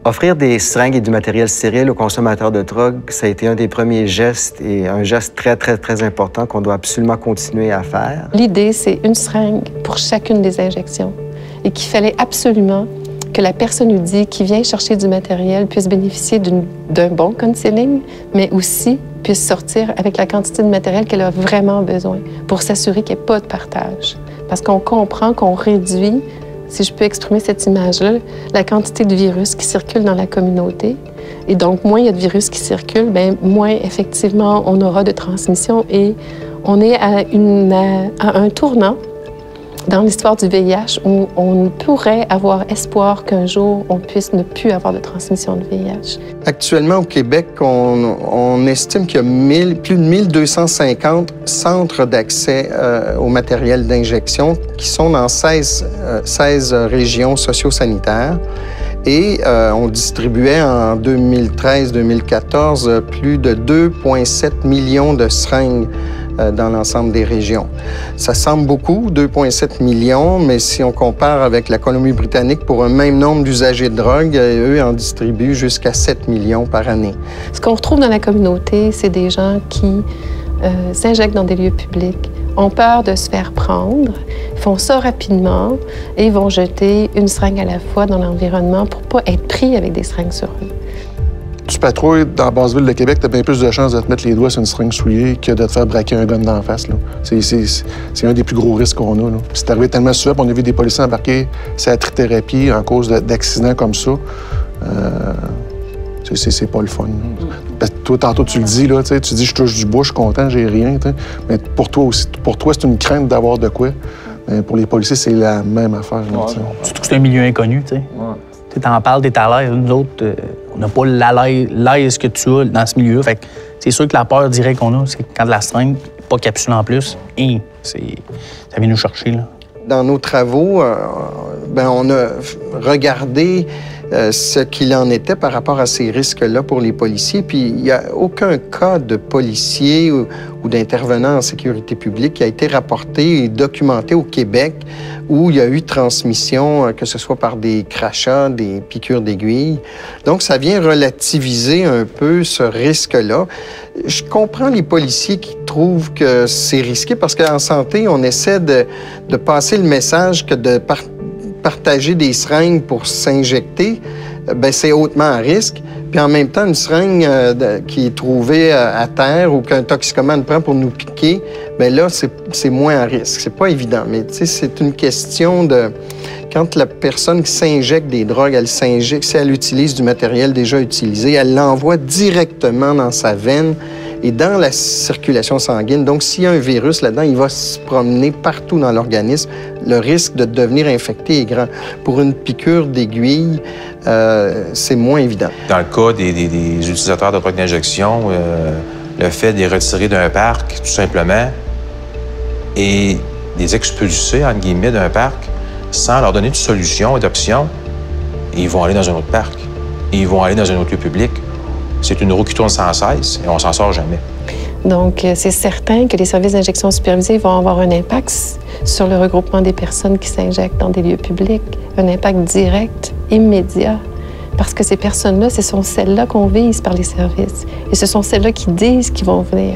Offrir des seringues et du matériel stérile aux consommateurs de drogue, ça a été un des premiers gestes et un geste très important qu'on doit absolument continuer à faire. L'idée, c'est une seringue pour chacune des injections et qu'il fallait absolument que la personne UDI qui vient chercher du matériel puisse bénéficier d'un bon concealing, mais aussi puisse sortir avec la quantité de matériel qu'elle a vraiment besoin pour s'assurer qu'il n'y ait pas de partage. Parce qu'on comprend qu'on réduit, si je peux exprimer cette image-là, la quantité de virus qui circulent dans la communauté. Et donc, moins il y a de virus qui circulent, bien, moins, effectivement, on aura de transmission. Et on est à un tournant dans l'histoire du VIH où on pourrait avoir espoir qu'un jour, on puisse ne plus avoir de transmission de VIH. Actuellement, au Québec, on estime qu'il y a plus de 1250 centres d'accès au matériel d'injection qui sont dans 16 régions socio-sanitaires. Et on distribuait en 2013-2014 plus de 2,7 millions de seringues dans l'ensemble des régions. Ça semble beaucoup, 2,7 millions, mais si on compare avec la Colombie-Britannique, pour un même nombre d'usagers de drogue, eux en distribuent jusqu'à 7 millions par année. Ce qu'on retrouve dans la communauté, c'est des gens qui s'injectent dans des lieux publics, ont peur de se faire prendre, font ça rapidement et vont jeter une seringue à la fois dans l'environnement pour ne pas être pris avec des seringues sur eux. Tu patrouilles dans la basse ville de Québec, tu as bien plus de chances de te mettre les doigts sur une seringue souillée que de te faire braquer un gun d'en face. C'est un des plus gros risques qu'on a. C'est arrivé tellement souvent, on a vu des policiers embarquer sur la trithérapie en cause d'accidents comme ça. C'est pas le fun. Parce que toi, tantôt, tu le dis, là, tu dis « je touche du bois, je suis content, j'ai rien ». Mais pour toi aussi, c'est une crainte d'avoir de quoi. Mais pour les policiers, c'est la même affaire. Surtout que c'est un milieu inconnu, tu sais. Tu t'en parles, t'es à l'aise. Nous autres, on n'a pas l'aise que tu as dans ce milieu. Fait que c'est sûr que la peur directe qu'on a, c'est quand de la seringue, pas capsule en plus, ça vient nous chercher, là. Dans nos travaux, on a regardé ce qu'il en était par rapport à ces risques-là pour les policiers. Puis il n'y a aucun cas de policier ou d'intervenant en sécurité publique qui a été rapporté et documenté au Québec où il y a eu transmission, que ce soit par des crachats, des piqûres d'aiguilles. Donc, ça vient relativiser un peu ce risque-là. Je comprends les policiers qui trouvent que c'est risqué parce qu'en santé, on essaie de passer le message que de partager des seringues pour s'injecter, c'est hautement à risque. Puis en même temps, une seringue qui est trouvée à terre ou qu'un toxicomane prend pour nous piquer, là, c'est moins à risque. C'est pas évident, mais tu sais, c'est une question de... Quand la personne qui s'injecte des drogues, elle s'injecte, si elle utilise du matériel déjà utilisé, elle l'envoie directement dans sa veine et dans la circulation sanguine. Donc, s'il y a un virus là-dedans, il va se promener partout dans l'organisme. Le risque de devenir infecté est grand. Pour une piqûre d'aiguille, c'est moins évident. Dans le cas des utilisateurs de drogues d'injection, le fait de les retirer d'un parc, tout simplement, et les expulser, entre guillemets, d'un parc, sans leur donner de solution et d'option, ils vont aller dans un autre parc. Ils vont aller dans un autre lieu public. C'est une roue qui tourne sans cesse et on s'en sort jamais. Donc, c'est certain que les services d'injection supervisée vont avoir un impact sur le regroupement des personnes qui s'injectent dans des lieux publics, un impact direct, immédiat, parce que ces personnes-là, ce sont celles-là qu'on vise par les services et ce sont celles-là qui disent qu'ils vont venir.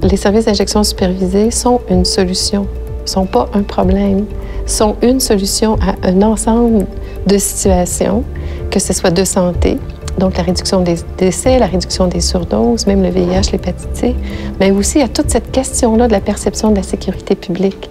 Les services d'injection supervisée sont une solution, ne sont pas un problème, sont une solution à un ensemble de situations, que ce soit de santé, donc la réduction des décès, la réduction des surdoses, même le VIH, l'hépatite C, mais aussi à toute cette question-là de la perception de la sécurité publique.